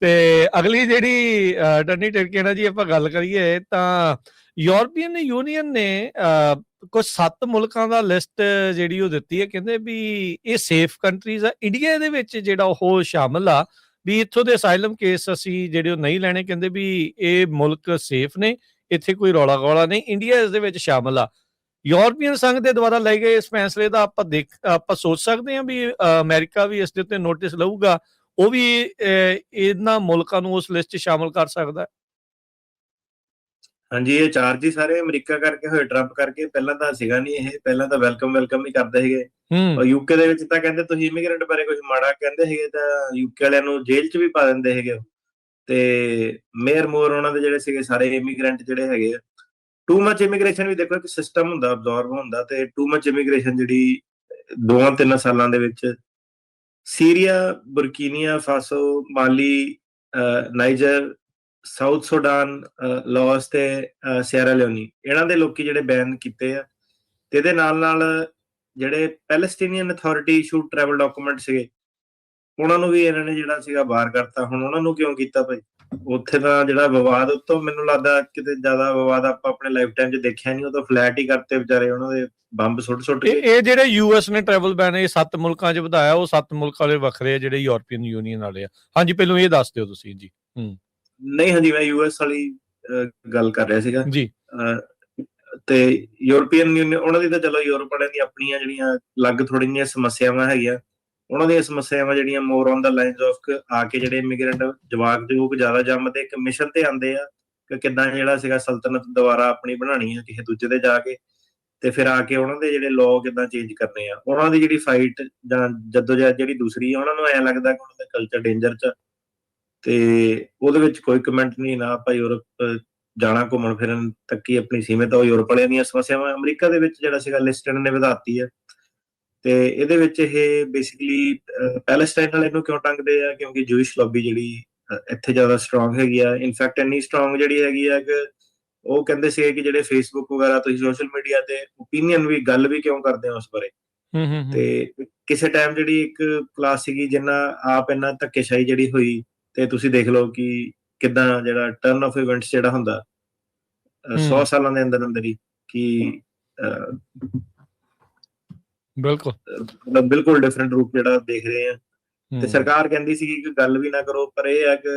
ਤੇ ਅਗਲੀ ਜਿਹੜੀ ਟੰਨੀ ਟਿੜਕੇ ਨਾਲ ਜੀ ਆਪਾਂ ਗੱਲ ਕਰੀਏ ਤਾਂ ਯੂਰਪੀਅਨ ਯੂਨੀਅਨ ਨੇ ਕੁਝ 7 ਮੁਲਕਾਂ ਦਾ ਲਿਸਟ ਜਿਹੜੀ ਉਹ ਦਿੱਤੀ ਹੈ, ਕਹਿੰਦੇ ਵੀ ਇਹ ਸੇਫ ਕੰਟਰੀਜ਼ ਆ। ਇੰਡੀਆ ਦੇ ਵਿੱਚ ਜਿਹੜਾ ਉਹ ਸ਼ਾਮਲ ਆ, ਵੀ ਇੱਥੋਂ ਦੇ ਅਸਾਈਲਮ ਕੇਸ ਅਸੀਂ ਜਿਹੜੇ ਉਹ ਨਹੀਂ ਲੈਣੇ, ਕਹਿੰਦੇ ਵੀ ਇਹ ਮੁਲਕ ਸੇਫ ਨੇ, ਇੱਥੇ ਕੋਈ ਰੌਲਾ ਗੌਲਾ ਨਹੀਂ, ਇੰਡੀਆ ਇਸ ਦੇ ਵਿੱਚ ਸ਼ਾਮਲ ਆ। ਯੂਰਪੀਅਨ ਸੰਘ ਦੇ ਦੁਆਰਾ ਲਏ ਗਏ ਇਸ ਫੈਸਲੇ ਦਾ ਆਪਾਂ ਸੋਚ ਸਕਦੇ ਹਾਂ ਵੀ ਅਮਰੀਕਾ ਵੀ ਇਸ ਦੇ ਉੱਤੇ ਨੋਟਿਸ ਲਊਗਾ, ਉਹ ਵੀ ਇਹਨਾਂ ਮੁਲਕਾਂ ਨੂੰ ਉਸ ਲਿਸਟ 'ਚ ਸ਼ਾਮਲ ਕਰ ਸਕਦਾ। ਹਾਂਜੀ, ਇਹ ਚਾਰਜ ਹੀ ਸਾਰੇ ਅਮਰੀਕਾ ਕਰਕੇ ਹੋਏ, ਟਰੰਪ ਕਰਕੇ। ਪਹਿਲਾਂ ਤਾਂ ਸੀਗਾ ਨਹੀਂ ਇਹ, ਪਹਿਲਾਂ ਤਾਂ ਵੈਲਕਮ ਹੀ ਕਰਦੇ ਸੀਗੇ। ਔਰ ਯੂਕੇ ਦੇ ਵਿੱਚ ਤਾਂ ਕਹਿੰਦੇ ਤੁਸੀਂ ਇਮੀਗ੍ਰੈਂਟ ਬਾਰੇ ਕੁਝ ਮਾੜਾ ਕਹਿੰਦੇ ਸੀਗੇ ਤਾਂ ਯੂਕੇ ਵਾਲਿਆਂ ਨੂੰ ਜੇਲ੍ਹ 'ਚ ਵੀ ਪਾ ਦਿੰਦੇ ਸੀਗੇ। ਤੇ ਮੇਅਰ ਮੋਰ ਉਹਨਾਂ ਦੇ ਜਿਹੜੇ ਸੀਗੇ ਸਾਰੇ ਇਮੀਗ੍ਰੈਂਟ ਜਿਹੜੇ ਹੈਗੇ ਆ। ਟੂ ਮਚ ਇਮੀਗ੍ਰੇਸ਼ਨ ਵੀ ਦੇਖੋ ਇੱਕ ਸਿਸਟਮ ਹੁੰਦਾ, ਅਬਜ਼ੌਰਬ ਹੁੰਦਾ, ਤੇ ਟੂ ਮਚ ਇਮੀਗ੍ਰੇਸ਼ਨ ਜਿਹੜੀ 2-3 ਸਾਲਾਂ ਦੇ ਵਿੱਚ ਸੀਰੀਆ, ਬੁਰਕੀਨੀਆ ਫਾਸੋ, ਮਾਲੀ, ਨਾਈਜਰ, ਸਾਊਥ ਸੁਡਾਨ, ਲਾਓਸ ਤੇ ਸੀਅਰਾ ਲਿਓਨੀ, ਇਹਨਾਂ ਦੇ ਲੋਕੀ ਜਿਹੜੇ ਬੈਨ ਕੀਤੇ ਆ। ਤੇ ਇਹਦੇ ਨਾਲ ਜਿਹੜੇ ਪੈਲਸਟੀਨੀਅਨ ਅਥਾਰਟੀ ਇਸ਼ੂਡ ਟਰੈਵਲ ਡਾਕੂਮੈਂਟ ਸੀਗੇ, ਉਹਨਾਂ ਨੂੰ ਵੀ ਇਹਨਾਂ ਨੇ ਜਿਹੜਾ ਸੀਗਾ ਬਾਹਰ ਕਰਤਾ। ਹੁਣ ਉਹਨਾਂ ਨੂੰ ਕਿਉਂ ਕੀਤਾ ਭਾਈ? ਉੱਥੇ ਤਾਂ ਜਿਹੜਾ ਵਿਵਾਦ ਉੱਤੋਂ ਮੈਨੂੰ ਲੱਗਦਾ ਕਿਤੇ ਜ਼ਿਆਦਾ ਵਿਵਾਦ ਆਪਾਂ ਆਪਣੇ ਲਾਈਫ ਟਾਈਮ 'ਚ ਦੇਖਿਆ ਨਹੀਂ। ਉਹ ਤਾਂ ਫਲੈਟ ਹੀ ਕਰਤੇ ਵਿਚਾਰੇ, ਉਹਨਾਂ ਦੇ ਬੰਬ ਸੁੱਟ ਕੇ। ਇਹ ਜਿਹੜੇ ਯੂਐਸ ਨੇ ਟਰੈਵਲ ਬੈਨ ਇਹ 7 ਮੁਲਕਾਂ 'ਚ ਵਧਾਇਆ, ਉਹ 7 ਮੁਲਕਾਂ ਵਾਲੇ ਵੱਖਰੇ ਆ ਜਿਹੜੇ ਯੂਰਪੀਅਨ ਯੂਨੀਅਨ ਵਾਲੇ ਆ। ਹਾਂਜੀ, ਪਹਿਲਾਂ ਇਹ ਦੱਸ ਦਿਓ ਤੁਸੀਂ ਜੀ। ਨਹੀਂ, ਹਾਂਜੀ, ਮੈਂ ਯੂਐਸ ਵਾਲੀ ਗੱਲ ਕਰ ਰਿਹਾ ਸੀਗਾ ਜੀ। ਤੇ ਯੂਰਪੀਅਨ ਯੂਨੀਅਨ ਉਹਨਾਂ ਦੀ ਤਾਂ ਚਲੋ ਯੂਰਪ ਵਾਲਿਆਂ ਦੀ ਆਪਣੀਆਂ ਜਿਹੜੀਆਂ ਅਲੱਗ ਥੋੜ੍ਹੀਆਂ ਜਿਹੀਆਂ ਸਮੱਸਿਆਵਾਂ ਹੈਗੀਆਂ। ਉਹਨਾਂ ਦੀਆਂ ਸਮੱਸਿਆਵਾਂ ਜਿਹੜੀਆਂ ਮੋਰ ਔਨ ਦਾ ਲਾਈਨਸ ਆਫ ਆ ਕੇ ਜਿਹੜੇ ਇਮੀਗ੍ਰੈਂਟ ਜਵਾਕ ਜ਼ਿਆਦਾ ਜੰਮਦੇ ਇੱਕ ਮਿਸ਼ਨ ਤੇ ਆਉਂਦੇ ਆ ਕਿ ਕਿੱਦਾਂ ਜਿਹੜਾ ਸੀਗਾ ਸਲਤਨਤ ਦੁਬਾਰਾ ਆਪਣੀ ਬਣਾਉਣੀ ਆ ਕਿਸੇ ਦੂਜੇ ਤੇ ਜਾ ਕੇ, ਤੇ ਫਿਰ ਆ ਕੇ ਉਹਨਾਂ ਦੇ ਜਿਹੜੇ ਲਾਅ ਕਿੱਦਾਂ ਚੇਂਜ ਕਰਨੇ ਆ। ਉਹਨਾਂ ਦੀ ਜਿਹੜੀ ਫਾਈਟ ਜਾਂ ਜਦੋਜਹਿਦ ਜਿਹੜੀ ਦੂਸਰੀ ਆ, ਉਹਨਾਂ ਨੂੰ ਐਂ ਲੱਗਦਾ ਕਿ ਉਹਨਾਂ ਦਾ ਕਲਚਰ ਡੇਂਜਰ 'ਚ, ਤੇ ਉਹਦੇ ਵਿੱਚ ਕੋਈ ਕਮੈਂਟ ਨਹੀਂ। ਨਾ ਆਪਾਂ ਯੂਰਪ ਜਾਣਾ ਘੁੰਮਣ ਫਿਰਨ ਤੱਕ ਹੀ ਆਪਣੀ ਸੀਮਿਤ ਆ। ਉਹ ਯੂਰਪ ਵਾਲਿਆਂ ਦੀਆਂ ਸਮੱਸਿਆਵਾਂ ਅਮਰੀਕਾ ਦੇ ਵਿੱਚ ਜਿਹੜਾ ਸੀਗਾ ਲਿਸਟ ਇਹਨਾਂ ਨੇ ਵਧਾਤੀ ਹੈ। ਤੇ ਇਹਦੇ ਵਿੱਚ ਇਹ ਬੇਸਿਕਲੀ ਪੈਲਸਟਾਈਨ ਵਾਲੇ ਨੂੰ ਕਿਉਂ ਟੰਗਦੇ ਆ? ਕਿਉਂਕਿ ਜੂਇਸ਼ ਲੌਬੀ ਜਿਹੜੀ ਇੱਥੇ ਜ਼ਿਆਦਾ ਸਟਰੋਂਗ ਹੈਗੀ ਆ। ਇਨਫੈਕਟ ਇੰਨੀ ਸਟਰੋਂਗ ਜਿਹੜੀ ਹੈਗੀ ਆ ਕਿ ਉਹ ਕਹਿੰਦੇ ਸੀਗੇ ਕਿ ਜਿਹੜੇ ਫੇਸਬੁੱਕ ਵਗੈਰਾ ਤੁਸੀਂ ਸੋਸ਼ਲ ਮੀਡੀਆ ਤੇ ਓਪੀਨੀਅਨ ਵੀ ਗੱਲ ਵੀ ਕਿਉਂ ਕਰਦੇ ਹੋ ਉਸ ਬਾਰੇ। ਤੇ ਕਿਸੇ ਟਾਈਮ ਜਿਹੜੀ ਇੱਕ ਕਲਾਸ ਸੀਗੀ ਜਿੰਨਾ ਆਪ ਇੰਨਾ ਧੱਕੇਸ਼ਾਹੀ ਜਿਹੜੀ ਹੋਈ, ਤੇ ਤੁਸੀਂ ਦੇਖ ਲਓ ਕਿ ਕਿੱਦਾਂ ਜਿਹੜਾ ਟਰਨ ਆਫ ਇਵੈਂਟਸ ਜਿਹੜਾ ਹੁੰਦਾ 100 ਸਾਲਾਂ ਦੇ ਅੰਦਰ ਹੀ ਕਿ ਬਿਲਕੁਲ ਡਿਫਰੈਂਟ ਰੂਪ ਜਿਹੜਾ ਦੇਖ ਰਹੇ ਆ। ਤੇ ਸਰਕਾਰ ਕਹਿੰਦੀ ਸੀਗੀ ਕਿ ਗੱਲ ਵੀ ਨਾ ਕਰੋ, ਪਰ ਇਹ ਹੈ ਕਿ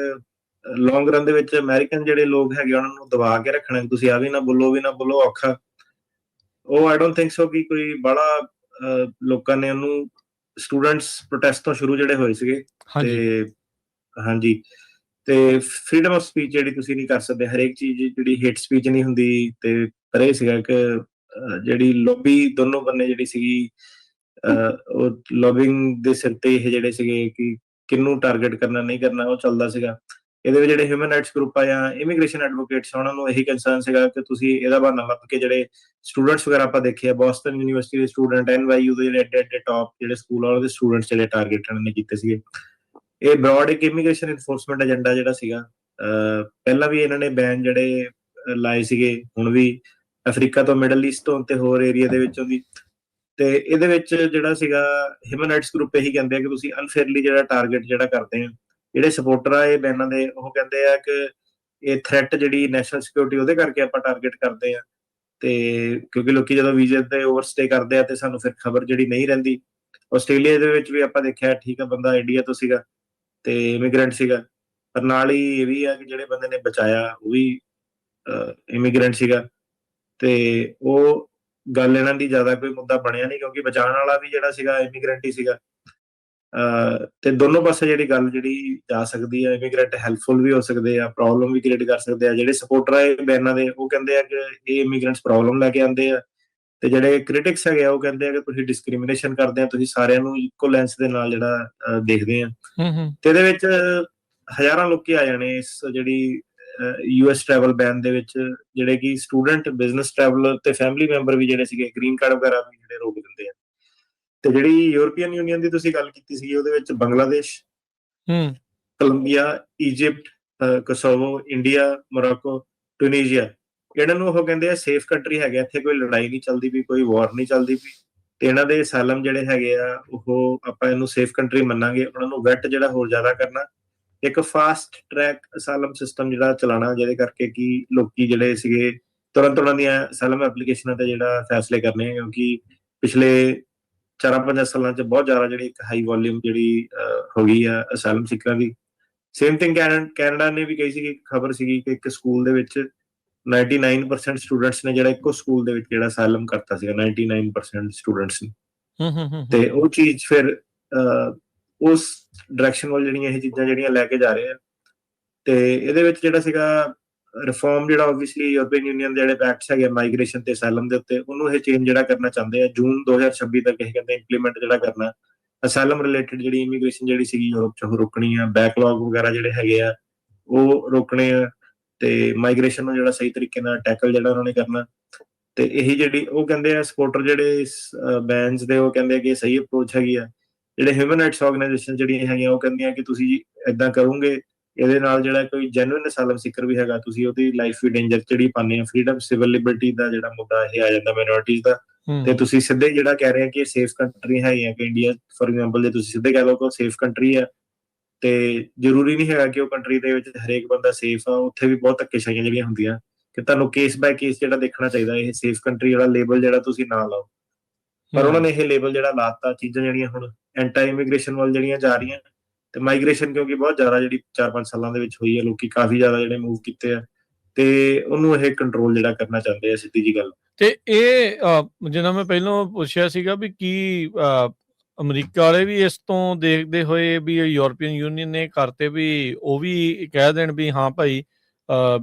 ਲੌਂਗ ਰਨ ਦੇ ਵਿੱਚ ਅਮਰੀਕਨ ਜਿਹੜੇ ਲੋਕ ਹੈਗੇ ਉਹਨਾਂ ਨੂੰ ਦਬਾ ਕੇ ਰੱਖਣਾ, ਤੁਸੀਂ ਆ ਵੀ ਨਾ ਬੋਲੋ ਔਖਾ। ਉਹ ਆਈ ਡੋਂਟ ਥਿੰਕ ਸੋ ਕਿ ਕੋਈ ਬੜਾ ਲੋਕਾਂ ਨੇ ਉਹਨੂੰ ਸਟੂਡੈਂਟਸ ਪ੍ਰੋਟੈਸਟ ਤੋਂ ਸ਼ੁਰੂ ਜਿਹੜੇ ਹੋਏ ਸੀਗੇ। ਤੇ ਹਾਂਜੀ, ਤੇ ਫ੍ਰੀडम ਆਫ ਸਪੀਚ ਜਿਹੜੀ ਤੁਸੀਂ ਨਹੀਂ ਕਰ ਸਕਦੇ, ਹਰੇਕ ਚੀਜ਼ ਜਿਹੜੀ ਹੇਟ ਸਪੀਚ ਨਹੀਂ ਹੁੰਦੀ। ਤੇ ਪਰ ਇਹ ਸੀਗਾ ਕਿ ਜਿਹੜੀ ਲੌਬੀ ਦੋਨੋਂ ਬੰਨੇ ਜਿਹੜੀ ਸੀਗੀ, ਉਹ ਲੌਬਿੰਗ ਦੇ ਸਿਰ ਤੇ ਇਹ ਜਿਹੜੇ ਸੀਗੇ ਕਿ ਕਿਹਨੂੰ ਟਾਰਗੇਟ ਕਰਨਾ ਨਹੀਂ ਕਰਨਾ ਉਹ ਚੱਲਦਾ ਸੀਗਾ। ਇਹਦੇ ਵਿੱਚ ਜਿਹੜੇ ਹਿਊਮਨ ਰਾਈਟਸ ਗਰੁੱਪ ਆ ਜਾਂ ਇਮੀਗ੍ਰੇਸ਼ਨ ਐਡਵੋਕੇਟਸ, ਉਹਨਾਂ ਨੂੰ ਇਹੀ ਕੰਸਰਨ ਸੀਗਾ ਕਿ ਤੁਸੀਂ ਇਹਦਾ ਬਹਾਨਾ ਲੱਭ ਕੇ ਜਿਹੜੇ ਸਟੂਡੈਂਟਸ ਵਗੈਰਾ ਆਪਾਂ ਦੇਖੇ ਆ, ਬੋਸਟਨ ਯੂਨੀਵਰਸਿਟੀ ਦੇ ਸਟੂਡੈਂਟ, NYU ਦੇ ਜਿਹੜੇ ਐਡੇ ਟੌਪ ਜਿਹੜੇ ਸਕੂਲ ਵਾਲੇ ਦੇ ਸਟੂਡੈਂਟਸ ਜਿਹੜੇ ਟਾਰਗੇਟ ਇਹਨਾਂ ਨੇ ਕੀਤੇ ਸੀਗੇ। ਇਹ ਬ੍ਰੌਡ ਇੱਕ ਇਮੀਗ੍ਰੇਸ਼ਨ ਇਨਫੋਰਸਮੈਂਟ ਏਜੰਡਾ ਜਿਹੜਾ ਸੀਗਾ। ਪਹਿਲਾਂ ਵੀ ਇਹਨਾਂ ਨੇ ਬੈਨ ਜਿਹੜੇ ਲਾਏ ਸੀਗੇ, ਹੁਣ ਵੀ ਅਫਰੀਕਾ ਤੋਂ, ਮਿਡਲ ਈਸਟ ਤੋਂ ਤੇ ਹੋਰ ਏਰੀਆ ਦੇ ਵਿੱਚੋਂ ਦੀ। ਤੇ ਇਹਦੇ ਵਿੱਚ ਜਿਹੜਾ ਸੀਗਾ ਹਿਊਮਨ ਰਾਈਟਸ ਗਰੁੱਪ ਇਹੀ ਕਹਿੰਦੇ ਆ ਕਿ ਤੁਸੀਂ ਅਨਫੇਅਰਲੀ ਜਿਹੜਾ ਟਾਰਗੇਟ ਜਿਹੜਾ ਕਰਦੇ ਆ, ਜਿਹੜੇ ਸਪੋਰਟਰ ਆ ਇਹ ਬੈਨਾਂ ਦੇ, ਉਹ ਕਹਿੰਦੇ ਆ ਕਿ ਇਹ ਥ੍ਰੈਟ ਜਿਹੜੀ ਨੈਸ਼ਨਲ ਸਿਕਿਉਰਿਟੀ ਉਹਦੇ ਕਰਕੇ ਆਪਾਂ ਟਾਰਗੇਟ ਕਰਦੇ ਆ। ਤੇ ਕਿਉਂਕਿ ਲੋਕੀ ਜਦੋਂ ਵੀਜ਼ੇ ਤੇ ਓਵਰਸਟੇ ਕਰਦੇ ਆ ਤੇ ਸਾਨੂੰ ਫਿਰ ਖਬਰ ਜਿਹੜੀ ਨਹੀਂ ਰਹਿੰਦੀ। ਆਸਟ੍ਰੇਲੀਆ ਦੇ ਵਿੱਚ ਵੀ ਆਪਾਂ ਦੇਖਿਆ, ਠੀਕ ਆ, ਬੰਦਾ ਇੰਡੀਆ ਤੋਂ ਸੀਗਾ ਤੇ ਇਮੀਗ੍ਰੈਂਟ ਸੀਗਾ, ਪਰ ਨਾਲ ਹੀ ਇਹ ਵੀ ਆ ਕਿ ਜਿਹੜੇ ਬੰਦੇ ਨੇ ਬਚਾਇਆ ਉਹ ਵੀ ਇਮੀਗ੍ਰੈਂਟ ਸੀਗਾ। ਤੇ ਉਹ ਗੱਲ ਇਹਨਾਂ ਦੀ ਜ਼ਿਆਦਾ ਕੋਈ ਮੁੱਦਾ ਬਣਿਆ ਨਹੀਂ ਕਿਉਂਕਿ ਬਚਾਉਣ ਵਾਲਾ ਵੀ ਜਿਹੜਾ ਸੀਗਾ ਇਮੀਗ੍ਰੈਂਟ ਹੀ ਸੀਗਾ। ਤੇ ਦੋਨੋਂ ਪਾਸੇ ਜਿਹੜੀ ਗੱਲ ਜਿਹੜੀ ਜਾ ਸਕਦੀ ਹੈ, ਇਮੀਗ੍ਰੈਂਟ ਹੈਲਪਫੁਲ ਵੀ ਹੋ ਸਕਦੇ ਆ, ਪ੍ਰੋਬਲਮ ਵੀ ਕ੍ਰੀਏਟ ਕਰ ਸਕਦੇ ਆ। ਜਿਹੜੇ ਸਪੋਰਟਰ ਆ ਬੈਨਾਂ ਦੇ ਉਹ ਕਹਿੰਦੇ ਆ ਕਿ ਇਹ ਇਮੀਗ੍ਰੈਂਟਸ ਪ੍ਰੋਬਲਮ ਲੈ ਕੇ ਆਉਂਦੇ ਆ, ਤੇ ਜਿਹੜੇ ਕ੍ਰਿਟਿਕਸ ਹੈਗੇ ਆ ਉਹ ਕਹਿੰਦੇ ਆ ਕਿ ਤੁਸੀਂ ਡਿਸਕ੍ਰਿਮੀਨੇਸ਼ਨ ਕਰਦੇ ਆ, ਤੁਸੀਂ ਸਾਰਿਆਂ ਨੂੰ ਇਕੋ ਲੈਂਸ ਦੇ ਨਾਲ ਜਿਹੜਾ ਦੇਖਦੇ ਆ। ਤੇ ਇਹਦੇ ਵਿੱਚ ਹਜ਼ਾਰਾਂ ਲੋਕੀ ਆ ਜਾਣੇ ਇਸ ਜਿਹੜੀ US ਟਰੈਵਲ ਬੈਨ ਦੇ ਵਿੱਚ, ਜਿਹੜੇ ਕਿ ਸਟੂਡੈਂਟ, ਬਿਜ਼ਨਸ ਟਰੈਵਲਰ ਤੇ ਫੈਮਿਲੀ ਮੈਂਬਰ ਵੀ ਜਿਹੜੇ ਸੀਗੇ, ਗ੍ਰੀਨ ਕਾਰਡ ਵਗੈਰਾ ਵੀ ਜਿਹੜੇ ਰੋਕ ਦਿੰਦੇ ਆ। ਤੇ ਜਿਹੜੀ ਯੂਰਪੀਅਨ ਯੂਨੀਅਨ ਦੀ ਤੁਸੀਂ ਗੱਲ ਕੀਤੀ ਸੀਗੀ, ਉਹਦੇ ਵਿੱਚ Bangladesh, Colombia, Egypt, Kosovo, India, Morocco, Tunisia, ਇਹਨਾਂ ਨੂੰ ਉਹ ਕਹਿੰਦੇ ਆ ਸੇਫ ਕੰਟਰੀ ਹੈਗੇ, ਇੱਥੇ ਕੋਈ ਲੜਾਈ ਨਹੀਂ ਚੱਲਦੀ ਪਈ, ਕੋਈ ਵਾਰ ਨਹੀਂ ਚੱਲਦੀ ਪਈ, ਤੇ ਇਹਨਾਂ ਦੇ ਅਸਾਈਲਮ ਜਿਹੜੇ ਹੈਗੇ ਆ ਉਹ ਆਪਾਂ ਇਹਨੂੰ ਸੇਫ ਕੰਟਰੀ ਮੰਨਾਂਗੇ। ਉਹਨਾਂ ਨੂੰ ਵੈਟ ਜਿਹੜਾ ਹੋਰ ਜ਼ਿਆਦਾ ਕਰਨਾ, ਇੱਕ ਫਾਸਟ ਟਰੈਕ ਅਸਾਈਲਮ ਸਿਸਟਮ ਜਿਹੜਾ ਚਲਾਉਣਾ, ਜਿਹਦੇ ਕਰਕੇ ਕਿ ਲੋਕੀ ਜਿਹੜੇ ਸੀਗੇ ਤੁਰੰਤ ਉਹਨਾਂ ਦੀਆਂ ਅਸਾਈਲਮ ਐਪਲੀਕੇਸ਼ਨਾਂ ਤੇ ਜਿਹੜਾ ਫੈਸਲੇ ਕਰਨੇ ਆ, ਕਿਉਂਕਿ ਪਿਛਲੇ 4-5 ਸਾਲਾਂ 'ਚ ਬਹੁਤ ਜ਼ਿਆਦਾ ਜਿਹੜੀ ਇੱਕ ਹਾਈ ਵੋਲਿਊਮ ਜਿਹੜੀ ਹੋ ਗਈ ਆ ਅਸਾਈਲਮ ਸੀਕਰਾਂ ਦੀ। ਸੇਮ ਥਿੰਗ ਕੈਨੇਡਾ ਨੇ ਵੀ ਕਹੀ ਸੀਗੀ, ਖਬਰ ਸੀਗੀ ਕਿ ਇੱਕ ਸਕੂਲ ਦੇ ਵਿੱਚ 99% ਸਟੂਡੈਂਟਸ ਨੇ ਜਿਹੜਾ ਇੱਕੋ ਸਕੂਲ ਦੇ ਵਿੱਚ ਜਿਹੜਾ ਅਸਾਈਲਮ ਕਰਤਾ ਸੀਗਾ, 99% ਸਟੂਡੈਂਟਸ ਨੇ। ਤੇ ਉਹ ਚੀਜ਼ ਫਿਰ ਉਸ ਡਾਇਰੈਕਸ਼ਨ ਵੱਲ ਜਿਹੜੀਆਂ ਇਹ ਚੀਜ਼ਾਂ ਜਿਹੜੀਆਂ ਲੈ ਕੇ ਜਾ ਰਹੇ ਆ। ਤੇ ਇਹਦੇ ਵਿੱਚ ਜਿਹੜਾ ਸੀਗਾ ਰਿਫਾਰਮ, ਜਿਹੜਾ ਓਬਵੀਅਸਲੀ ਯੂਰਪੀਅਨ ਯੂਨੀਅਨ ਦੇ ਜਿਹੜੇ ਐਕਟਸ ਹੈਗੇ ਮਾਈਗ੍ਰੇਸ਼ਨ ਤੇ ਅਸਾਈਲਮ ਦੇ ਉੱਤੇ, ਉਹਨੂੰ ਇਹ ਚੇਂਜ ਜਿਹੜਾ ਕਰਨਾ ਚਾਹੁੰਦੇ ਆ ਜੂਨ 2026 ਤੱਕ ਇਹ ਕਹਿੰਦੇ ਇੰਪਲੀਮੈਂਟ ਜਿਹੜਾ ਕਰਨਾ। ਅਸਾਈਲਮ ਰਿਲੇਟਡ ਜਿਹੜੀ ਇਮੀਗ੍ਰੇਸ਼ਨ ਜਿਹੜੀ ਸੀਗੀ ਯੂਰਪ 'ਚ ਉਹ ਰੋਕਣੀ ਆ, ਬੈਕਲੌਗ ਵਗੈਰਾ ਜਿਹੜੇ ਹੈਗੇ ਆ ਉਹ ਰੋਕਣੇ ਆ, ਤੇ ਮਾਈਗ੍ਰੇਸ਼ਨ ਨੂੰ ਜਿਹੜਾ ਸਹੀ ਤਰੀਕੇ ਨਾਲ ਟੈਕਲ ਜਿਹੜਾ ਉਹਨਾਂ ਨੇ ਕਰਨਾ। ਤੇ ਇਹੀ ਜਿਹੜੀ ਉਹ ਕਹਿੰਦੇ ਆ ਸਪੋਰਟਰ ਜਿਹੜੇ ਬੈਨਸ ਦੇ, ਉਹ ਕਹਿੰਦੇ ਆ ਕਿ ਸਹੀ ਅਪਰੋਚ ਹੈਗੀ ਆ। ਜਿਹੜੇ ਹਿਊਮਨ ਰਾਈਟਸ ਆਰਗੇਨਾਈਜੇਸ਼ਨ ਜਿਹੜੀਆਂ ਹੈਗੀਆਂ ਉਹ ਕਹਿੰਦੀਆਂ ਕਿ ਤੁਸੀਂ ਏਦਾਂ ਕਰੋਗੇ, ਇਹਦੇ ਨਾਲ ਜਿਹੜਾ ਕੋਈ ਜੈਨੂਇਨ ਅਸਾਈਲਮ ਸੀਕਰ ਵੀ ਹੈਗਾ, ਤੁਸੀਂ ਉਹਦੀ ਲਾਈਫ ਵੀ ਡੇਂਜਰ ਜਿਹੜੀ ਪਾਉਂਦੇ ਆ। ਫਰੀडम ਸਿਵਲ ਲਿਬਰਟੀ ਦਾ ਜਿਹੜਾ ਮੁੱਦਾ ਇਹ ਆ ਜਾਂਦਾ ਮਾਈਨੋਰਿਟੀਜ਼ ਦਾ। ਤੇ ਤੁਸੀਂ ਸਿੱਧੇ ਜਿਹੜਾ ਕਹਿ ਰਹੇ ਆ ਕਿ ਸੇਫ ਕੰਟਰੀ ਹੈਗੀਆਂ, ਕਿ ਇੰਡੀਆ ਫੋਰ ਐਗਜ਼ਾਮਪਲ ਜੇ ਤੁਸੀਂ ਸਿੱਧੇ ਕਹਿ ਲਓ ਕਿ ਸੇਫ ਕੰਟਰੀ ਆ, ਤੇ ਜ਼ਰੂਰੀ ਨਹੀਂ ਹੈਗਾ ਕਿ ਉਹ ਕੰਟਰੀ ਦੇ ਵਿੱਚ ਹਰੇਕ ਬੰਦਾ ਸੇਫ ਆ। ਉੱਥੇ ਵੀ ਬਹੁਤ ਧੱਕੇਸ਼ਾਹੀਆਂ ਜਿਹੜੀਆਂ ਹੁੰਦੀਆਂ, ਕਿ ਤੁਹਾਨੂੰ ਕੇਸ ਬਾਏ ਕੇਸ ਜਿਹੜਾ ਦੇਖਣਾ ਚਾਹੀਦਾ। ਇਹ ਸੇਫ ਕੰਟਰੀ ਵਾਲਾ ਲੇਬਲ ਜਿਹੜਾ ਤੁਸੀਂ ਨਾ ਲਾਓ, ਪਰ ਉਹਨਾਂ ਨੇ ਇਹ ਲੇਬਲ ਜਿਹੜਾ ਲਾਤਾ। ਚੀਜ਼ਾਂ ਜਿਹੜੀਆਂ ਹੁਣ ਐਂਟੀ ਇਮੀਗ੍ਰੇਸ਼ਨ ਵੱਲ ਜਿਹੜੀਆਂ ਜਾ ਰਹੀਆਂ, ਤੇ ਮਾਈਗ੍ਰੇਸ਼ਨ ਕਿਉਂਕਿ ਬਹੁਤ ਜ਼ਿਆਦਾ ਜਿਹੜੀ 4-5 ਸਾਲਾਂ ਦੇ ਵਿੱਚ ਹੋਈ ਹੈ, ਲੋਕੀ ਕਾਫੀ ਜ਼ਿਆਦਾ ਜਿਹੜੇ ਮੂਵ ਕੀਤੇ ਆ, ਤੇ ਉਹਨੂੰ ਇਹ ਕੰਟਰੋਲ ਜਿਹੜਾ ਕਰਨਾ ਚਾਹੁੰਦੇ ਆ, ਸਿੱਧੀ ਜੀ ਗੱਲ। ਤੇ ਇਹ ਜਿੱਦਾਂ ਮੈਂ ਪਹਿਲਾਂ ਪੁੱਛਿਆ ਸੀਗਾ ਵੀ ਕੀ ਅਮਰੀਕਾ ਵਾਲੇ ਵੀ ਇਸ ਤੋਂ ਦੇਖਦੇ ਹੋਏ ਵੀ ਯੂਰਪੀਅਨ ਯੂਨੀਅਨ ਨੇ ਕਰਤੇ ਵੀ ਉਹ ਵੀ ਕਹਿ ਦੇਣ ਵੀ ਹਾਂ ਭਾਈ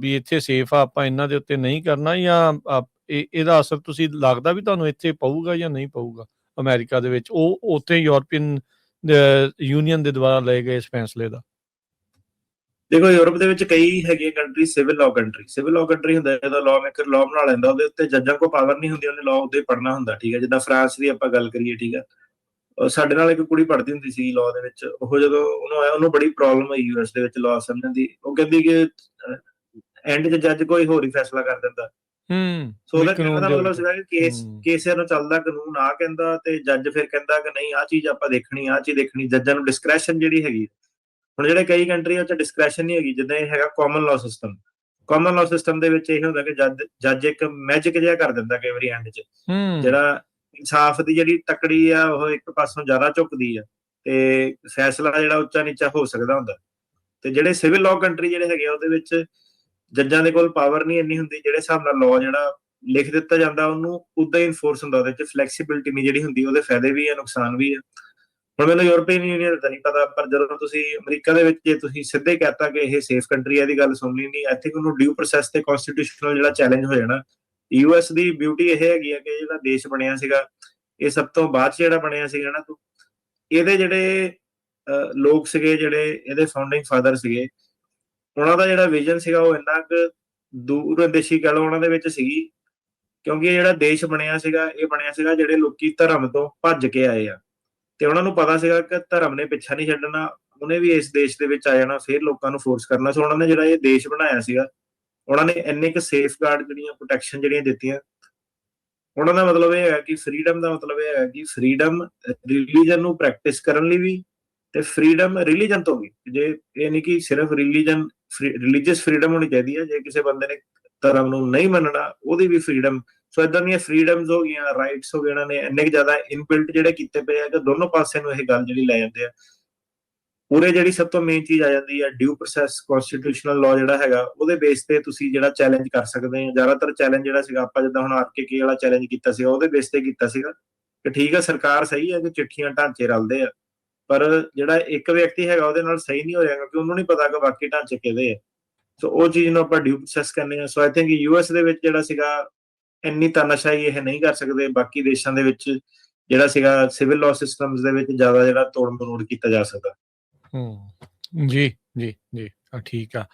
ਵੀ ਇੱਥੇ ਸੇਫ ਆ, ਆਪਾਂ ਇਹਨਾਂ ਦੇ ਉੱਤੇ ਨਹੀਂ ਕਰਨਾ, ਜਾਂ ਇਹਦਾ ਅਸਰ ਤੁਸੀਂ ਲੱਗਦਾ ਵੀ ਤੁਹਾਨੂੰ ਇੱਥੇ ਪਊਗਾ ਜਾਂ ਨਹੀਂ ਪਊਗਾ ਅਮਰੀਕਾ ਦੇ ਵਿੱਚ, ਉਹ ਉੱਥੇ ਯੂਰਪੀਅਨ ਯੂਨੀਅਨ ਦੇ ਦੁਆਰਾ ਲਏ ਗਏ ਇਸ ਫੈਸਲੇ ਦਾ? ਦੇਖੋ, ਯੂਰਪ ਦੇ ਵਿੱਚ ਕਈ ਹੈਗੀਆਂ country civil law country. Civil law country ਹੁੰਦਾ ਜਦੋਂ ਲਾਅ ਮੇਕਰ ਲਾਅ ਬਣਾ ਲੈਂਦਾ, ਉਹਦੇ ਉੱਤੇ ਜੱਜਾਂ ਕੋਲ ਪਾਵਰ ਨਹੀਂ ਹੁੰਦੀ, ਉਹਨੇ ਲਾਅ ਉਹਦੇ ਪੜ੍ਹਨਾ ਹੁੰਦਾ। ਠੀਕ ਹੈ, ਜਿੱਦਾਂ ਫਰਾਂਸ ਦੀ ਆਪਾਂ ਗੱਲ ਕਰੀਏ, ਠੀਕ ਹੈ, ਸਾਡੇ ਨਾਲ ਇੱਕ ਕੁੜੀ ਪੜ੍ਹਦੀ ਹੁੰਦੀ ਸੀ ਲਾਅ ਦੇ ਵਿੱਚ। ਉਹ ਜਦੋਂ ਉਹਨੂੰ ਆਇਆ, ਉਹਨੂੰ ਬੜੀ ਪ੍ਰੋਬਲਮ ਹੋਈ ਯੂਐਸ ਦੇ ਵਿੱਚ ਲਾਅ ਸਮਝਣ ਦੀ। ਉਹ ਕਹਿੰਦੀ ਕਿ ਐਂਡ 'ਚ ਜੱਜ ਕੋਈ ਹੋਰ ਹੀ ਫੈਸਲਾ ਕਰ ਦਿੰਦਾ। ਸੋ ਉਹਦਾ ਕਹਿਣ ਦਾ ਮਤਲਬ ਸੀਗਾ ਕਿ ਕੇਸ ਨੂੰ ਚੱਲਦਾ, ਕਾਨੂੰਨ ਆ ਕਹਿੰਦਾ, ਤੇ ਜੱਜ ਫਿਰ ਕਹਿੰਦਾ ਕਿ ਨਹੀਂ ਆਹ ਚੀਜ਼ ਆਪਾਂ ਦੇਖਣੀ, ਆਹ ਚੀਜ਼ ਦੇਖਣੀ। ਜੱਜਾਂ ਨੂੰ ਡਿਸਕ੍ਰੈਸ਼ਨ ਜਿਹੜੀ ਹੈਗੀ। ਹੁਣ ਜਿਹੜੇ ਕਈ ਕੰਟਰੀਆਂ 'ਚ ਡਿਸਕ੍ਰੈਸ਼ਨ ਨਹੀਂ ਹੈਗੀ, ਜਿੱਦਾਂ ਇਹ ਹੈਗਾ common law system. Common law system ਦੇ ਵਿੱਚ ਇਹ ਹੁੰਦਾ ਕਿ ਜੱਜ ਇੱਕ ਮੈਜਿਕ ਜਿਹਾ ਕਰ ਦਿੰਦਾ ਕਈ ਵਾਰੀ ਐਂਡ 'ਚ, ਜਿਹੜਾ ਇਨਸਾਫ ਦੀ ਜਿਹੜੀ ਤਕੜੀ ਆ ਉਹ ਇੱਕ ਪਾਸੋਂ ਜ਼ਿਆਦਾ ਝੁਕਦੀ ਆ, ਤੇ ਫੈਸਲਾ ਜਿਹੜਾ ਉੱਚਾ ਨੀਚਾ ਹੋ ਸਕਦਾ ਹੁੰਦਾ। ਤੇ ਜਿਹੜੇ ਸਿਵਲ ਲਾਅ ਕੰਟਰੀ ਜਿਹੜੇ ਹੈਗੇ ਆ, ਉਹਦੇ ਵਿੱਚ ਜੱਜਾਂ ਦੇ ਕੋਲ ਪਾਵਰ ਨਹੀਂ ਇੰਨੀ ਹੁੰਦੀ। ਜਿਹੜੇ ਹਿਸਾਬ ਨਾਲ ਲਾਅ ਜਿਹੜਾ ਲਿਖ ਦਿੱਤਾ ਜਾਂਦਾ, ਉਹਨੂੰ ਉਦਾਂ ਹੀ ਇਨਫੋਰਸ ਹੁੰਦਾ। ਉਹਦੇ 'ਚ ਫਲੈਕਸੀਬਿਲਿਟੀ ਨਹੀਂ ਜਿਹੜੀ ਹੁੰਦੀ, ਉਹਦੇ ਫਾਇਦੇ ਵੀ ਆ, ਨੁਕਸਾਨ ਵੀ ਆ। ਹੁਣ ਮੈਨੂੰ ਯੂਰਪੀਅਨ ਯੂਨੀਅਨ ਦਾ ਨਹੀਂ ਪਤਾ, ਪਰ ਜਦੋਂ ਤੁਸੀਂ ਅਮਰੀਕਾ ਦੇ ਵਿੱਚ ਜੇ ਤੁਸੀਂ ਸਿੱਧੇ ਕਹਤਾ ਕਿ ਇਹ ਸੇਫ ਕੰਟਰੀ ਹੈ, ਇਹਦੀ ਗੱਲ ਸੁਣਨੀ ਨਹੀਂ, ਇੱਥੇ ਉਹਨੂੰ ਡਿਊ ਪ੍ਰੋਸੈਸ ਤੇ ਕਨਸਟੀਟਿਊਸ਼ਨਲ ਜਿਹੜਾ ਚੈਲੰਜ ਹੋ ਜਾਣਾ। ਯੂਐਸ ਦੀ ਬਿਊਟੀ ਇਹ ਹੈਗੀ ਆ ਕਿ ਜਿਹੜਾ ਦੇਸ਼ ਬਣਿਆ ਸੀਗਾ, ਇਹ ਸਭ ਤੋਂ ਬਾਅਦ 'ਚ ਜਿਹੜਾ ਬਣਿਆ ਸੀਗਾ ਨਾ, ਇਹਦੇ ਜਿਹੜੇ ਲੋਕ ਸੀਗੇ, ਜਿਹੜੇ ਇਹਦੇ ਫਾਊਂਡਿੰਗ ਫਾਦਰ ਸੀਗੇ, ਉਹਨਾਂ ਦਾ ਜਿਹੜਾ ਵਿਜ਼ਨ ਸੀਗਾ ਉਹ ਇੰਨਾ ਕੁ ਦੂਰਦੇਸ਼ੀ ਕਹਿ ਲਓ ਉਹਨਾਂ ਦੇ ਵਿੱਚ ਸੀਗੀ। ਕਿਉਂਕਿ ਇਹ ਜਿਹੜਾ ਦੇਸ਼ ਬਣਿਆ ਸੀਗਾ, ਇਹ ਬਣਿਆ ਸੀਗਾ ਜਿਹੜੇ ਲੋਕੀ ਧਰਮ ਤੋਂ ਭੱਜ ਕੇ ਆਏ ਆ, ਤੇ ਉਹਨਾਂ ਨੂੰ ਪਤਾ ਸੀਗਾ ਕਿ ਧਰਮ ਨੇ ਪਿੱਛਾ ਨਹੀਂ ਛੱਡਣਾ, ਉਹਨੇ ਵੀ ਇਸ ਦੇਸ਼ ਦੇ ਵਿੱਚ ਆ ਜਾਣਾ, ਫਿਰ ਲੋਕਾਂ ਨੂੰ ਫੋਰਸ ਕਰਨਾ। ਸੋ ਉਹਨਾਂ ਨੇ ਜਿਹੜਾ ਇਹ ਦੇਸ਼ ਬਣਾਇਆ ਸੀਗਾ, ਉਹਨਾਂ ਨੇ ਇੰਨੇ ਕੁ ਸੇਫ ਗਾਰਡ ਜਿਹੜੀਆਂ ਪ੍ਰੋਟੈਕਸ਼ਨ ਜਿਹੜੀਆਂ ਦਿੱਤੀਆਂ। ਉਹਨਾਂ ਦਾ ਮਤਲਬ ਇਹ ਹੈ ਕਿ ਫਰੀडम ਦਾ ਮਤਲਬ ਇਹ ਹੈ ਕਿ ਫਰੀडम ਰਿਲੀਜਨ ਨੂੰ ਪ੍ਰੈਕਟਿਸ ਕਰਨ ਲਈ ਵੀ, ਤੇ ਫਰੀडम ਰਿਲੀਜਨ ਤੋਂ ਵੀ। ਜੇ ਇਹ ਨਹੀਂ ਕਿ ਸਿਰਫ ਰਿਲੀਜੀਅਸ ਫਰੀडम ਹੋਣੀ ਚਾਹੀਦੀ ਹੈ, ਜੇ ਕਿਸੇ ਬੰਦੇ ਨੇ ਧਰਮ ਨੂੰ ਨਹੀਂ ਮੰਨਣਾ ਉਹਦੀ ਵੀ ਫਰੀडम। ਸੋ ਇਦਾਂ ਦੀਆਂ ਫਰੀडम्स ਹੋ ਗਈਆਂ, ਰਾਈਟਸ ਹੋ ਗਏ, ਇਹਨਾਂ ਨੇ ਇੰਨੇ ਜ਼ਿਆਦਾ ਇਨਬਿਲਟ ਜਿਹੜੇ ਕੀਤੇ ਪਏ ਆ ਕਿ ਦੋਨੋਂ ਪਾਸੇ ਨੂੰ ਇਹ ਗੱਲ ਜਿਹੜੀ ਲੈ ਜਾਂਦੇ ਆ। ਪੂਰੇ ਜਿਹੜੀ ਸਭ ਤੋਂ ਮੇਨ ਚੀਜ਼ ਆ ਜਾਂਦੀ ਹੈ ਡਿਊ ਪ੍ਰੋਸੈਸ। ਕਨਸਟੀਟਿਊਸ਼ਨਲ ਲਾਅ ਜਿਹੜਾ ਹੈਗਾ, ਉਹਦੇ ਬੇਸ ਤੇ ਤੁਸੀਂ ਜਿਹੜਾ ਚੈਲੰਜ ਕਰ ਸਕਦੇ ਆ। ਜ਼ਿਆਦਾਤਰ ਚੈਲੰਜ ਜਿਹੜਾ ਸੀਗਾ, ਆਪਾਂ ਜਿੱਦਾਂ ਹੁਣ ਆਰਕੇਕੇ ਵਾਲਾ ਚੈਲੰਜ ਕੀਤਾ ਸੀਗਾ, ਉਹਦੇ ਬੇਸ ਤੇ ਕੀਤਾ ਸੀਗਾ ਕਿ ਠੀਕ ਹੈ ਸਰਕਾਰ ਸਹੀ ਹੈ ਕਿ ਚਿੱਠੀਆਂ ਢਾਂਚੇ ਰਲਦੇ ਆ, ਪਰ ਜਿਹੜਾ ਇੱਕ ਵਿਅਕਤੀ ਹੈਗਾ ਉਹਦੇ ਨਾਲ ਸਹੀ ਨਹੀਂ ਹੋਇਆ, ਕਿਉਂਕਿ ਉਹਨੂੰ ਨਹੀਂ ਪਤਾ ਕਿ ਬਾਕੀ ਢਾਂਚੇ ਕਿਹਦੇ ਆ। ਸੋ ਉਹ ਚੀਜ਼ ਨੂੰ ਆਪਾਂ ਡਿਊ ਪ੍ਰੋਸੈਸ ਕਰਨੇ ਆ। ਸੋ ਆਈ ਥਿੰਕ ਯੂਐਸ ਦੇ ਵਿੱਚ ਜਿਹੜਾ ਸੀਗਾ ਇੰਨੀ ਤਾਨਾਸ਼ਾਹੀ ਇਹ ਨਹੀਂ ਕਰ ਸਕਦੇ। ਬਾਕੀ ਦੇਸ਼ਾਂ ਦੇ ਵਿੱਚ ਜਿਹੜਾ ਸੀਗਾ ਸਿਵਲ ਲਾਅ ਸਿਸਟਮਸ ਦੇ ਵਿੱਚ ਜ਼ਿਆਦਾ ਜਿਹੜਾ ਤੋੜ ਮਰੋੜ ਕੀਤਾ ਜਾ ਸਕਦਾ। ਜੀ ਜੀ ਜੀ, ਠੀਕ ਆ।